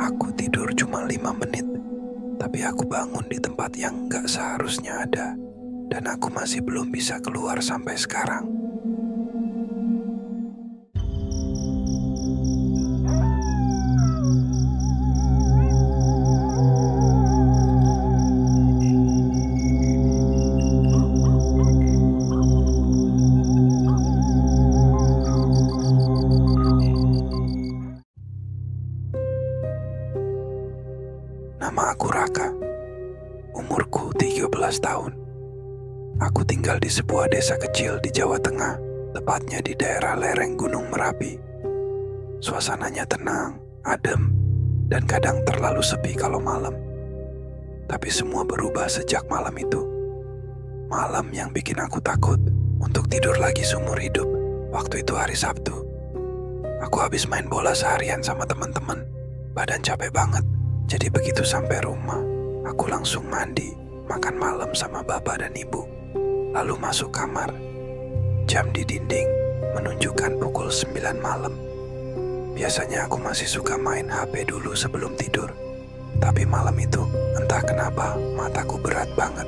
Aku tidur cuma 5 menit, tapi aku bangun di tempat yang gak seharusnya ada. Dan aku masih belum bisa keluar sampai sekarang. Nama aku Raka. Umurku 13 tahun. Aku tinggal di sebuah desa kecil di Jawa Tengah, tepatnya di daerah lereng Gunung Merapi. Suasananya tenang, adem, dan kadang terlalu sepi kalau malam. Tapi semua berubah sejak malam itu. Malam yang bikin aku takut untuk tidur lagi seumur hidup. Waktu itu hari Sabtu. Aku habis main bola seharian sama teman-teman. Badan capek banget. Jadi begitu sampai rumah, aku langsung mandi, makan malam sama bapak dan ibu. Lalu masuk kamar. Jam di dinding menunjukkan pukul 9 malam. Biasanya aku masih suka main HP dulu sebelum tidur. Tapi malam itu, entah kenapa mataku berat banget.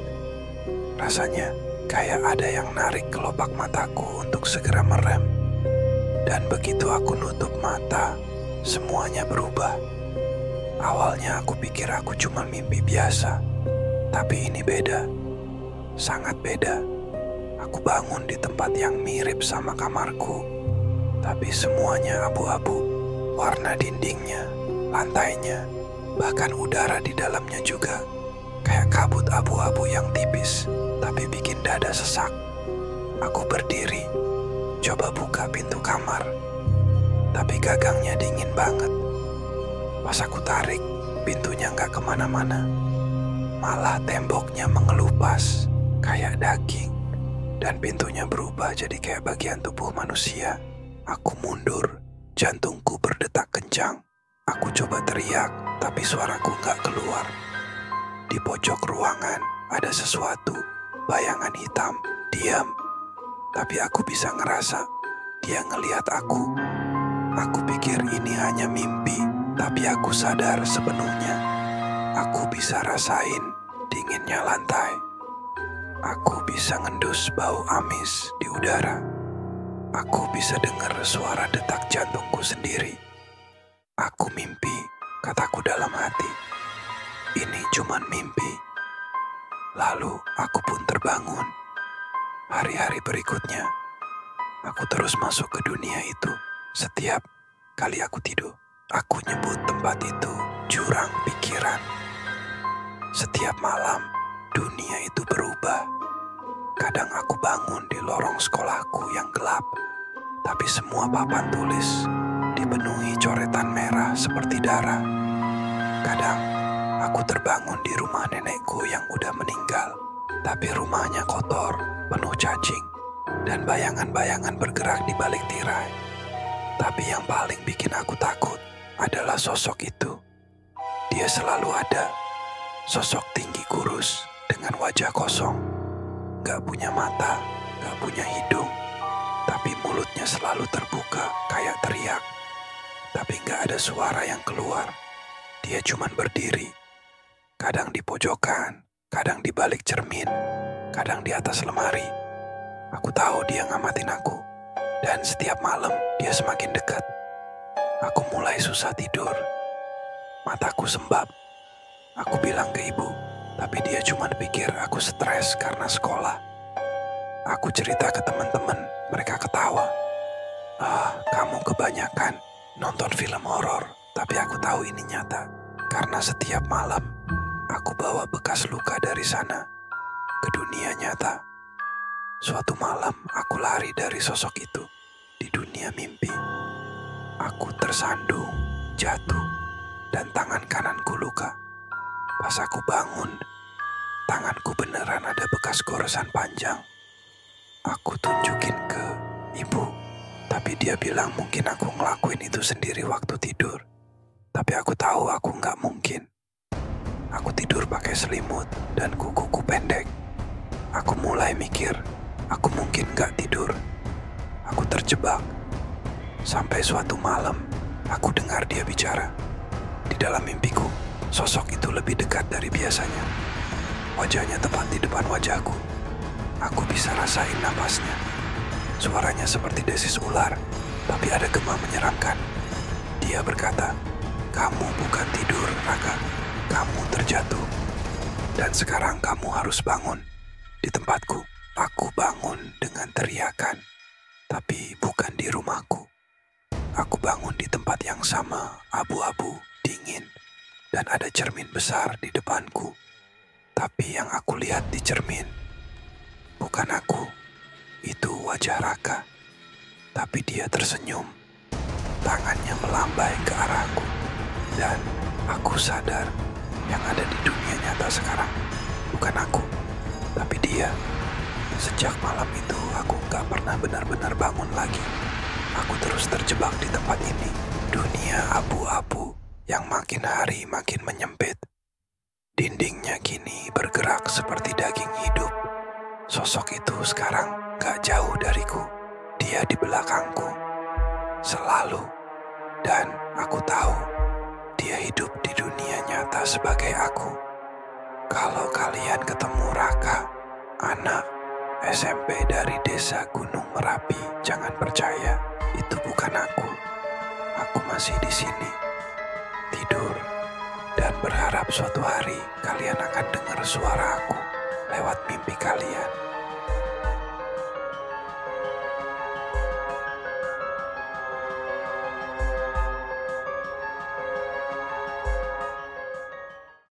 Rasanya kayak ada yang narik kelopak mataku untuk segera merem. Dan begitu aku nutup mata, semuanya berubah. Awalnya aku pikir aku cuma mimpi biasa, tapi ini beda, sangat beda. Aku bangun di tempat yang mirip sama kamarku, tapi semuanya abu-abu. Warna dindingnya, lantainya, bahkan udara di dalamnya juga kayak kabut abu-abu yang tipis, tapi bikin dada sesak. Aku berdiri, coba buka pintu kamar, tapi gagangnya dingin banget. Pas aku tarik, pintunya nggak kemana-mana. Malah temboknya mengelupas, kayak daging. Dan pintunya berubah jadi kayak bagian tubuh manusia. Aku mundur, jantungku berdetak kencang. Aku coba teriak, tapi suaraku nggak keluar. Di pojok ruangan ada sesuatu, bayangan hitam, diam. Tapi aku bisa ngerasa, dia ngelihat aku. Aku pikir ini hanya mimpi. Tapi aku sadar sepenuhnya. Aku bisa rasain dinginnya lantai. Aku bisa ngendus bau amis di udara. Aku bisa dengar suara detak jantungku sendiri. Aku mimpi, kataku dalam hati. Ini cuman mimpi. Lalu aku pun terbangun. Hari-hari berikutnya, aku terus masuk ke dunia itu. Setiap kali aku tidur, aku nyebut tempat itu jurang pikiran. Setiap malam, dunia itu berubah. Kadang aku bangun di lorong sekolahku yang gelap, tapi semua papan tulis dipenuhi coretan merah seperti darah. Kadang aku terbangun di rumah nenekku yang udah meninggal, tapi rumahnya kotor, penuh cacing, dan bayangan-bayangan bergerak di balik tirai. Tapi yang paling bikin aku takut adalah sosok itu. Dia selalu ada. Sosok tinggi kurus dengan wajah kosong. Gak punya mata, gak punya hidung. Tapi mulutnya selalu terbuka kayak teriak. Tapi gak ada suara yang keluar. Dia cuman berdiri. Kadang di pojokan, kadang di balik cermin, kadang di atas lemari. Aku tahu dia ngamatin aku. Dan setiap malam dia semakin dekat. Aku mulai susah tidur. Mataku sembab. Aku bilang ke ibu, tapi dia cuma pikir aku stres karena sekolah. Aku cerita ke teman-teman, mereka ketawa. Kamu kebanyakan nonton film horor, tapi aku tahu ini nyata. Karena setiap malam, aku bawa bekas luka dari sana ke dunia nyata. Suatu malam, aku lari dari sosok itu di dunia mimpi. Aku tersandung, jatuh, dan tangan kananku luka. Pas aku bangun, tanganku beneran ada bekas goresan panjang. Aku tunjukin ke ibu, tapi dia bilang mungkin aku ngelakuin itu sendiri waktu tidur. Tapi aku tahu aku nggak mungkin. Aku tidur pakai selimut dan kukuku pendek. Aku mulai mikir, aku mungkin nggak tidur. Aku terjebak. Sampai suatu malam, aku dengar dia bicara. Di dalam mimpiku, sosok itu lebih dekat dari biasanya. Wajahnya tepat di depan wajahku. Aku bisa rasain napasnya. Suaranya seperti desis ular, tapi ada gema menyeramkan. Dia berkata, "Kamu bukan tidur, Raka. Kamu terjatuh. Dan sekarang kamu harus bangun." Di tempatku, aku bangun dengan teriakan. Tapi bukan di rumahku. Aku bangun di tempat yang sama, abu-abu, dingin, dan ada cermin besar di depanku. Tapi yang aku lihat di cermin, bukan aku. Itu wajah Raka. Tapi dia tersenyum. Tangannya melambai ke arahku. Dan aku sadar yang ada di dunia nyata sekarang bukan aku, tapi dia. Sejak malam itu aku gak pernah benar-benar bangun lagi. Aku terus terjebak di tempat ini. Dunia abu-abu yang makin hari makin menyempit. Dindingnya kini bergerak seperti daging hidup. Sosok itu sekarang gak jauh dariku. Dia di belakangku. Selalu. Dan aku tahu dia hidup di dunia nyata sebagai aku. Kalau kalian ketemu Raka, anak SMP dari desa Gunung Merapi, jangan percaya, itu bukan aku. Aku masih di sini, tidur, dan berharap suatu hari kalian akan dengar suara aku lewat mimpi kalian.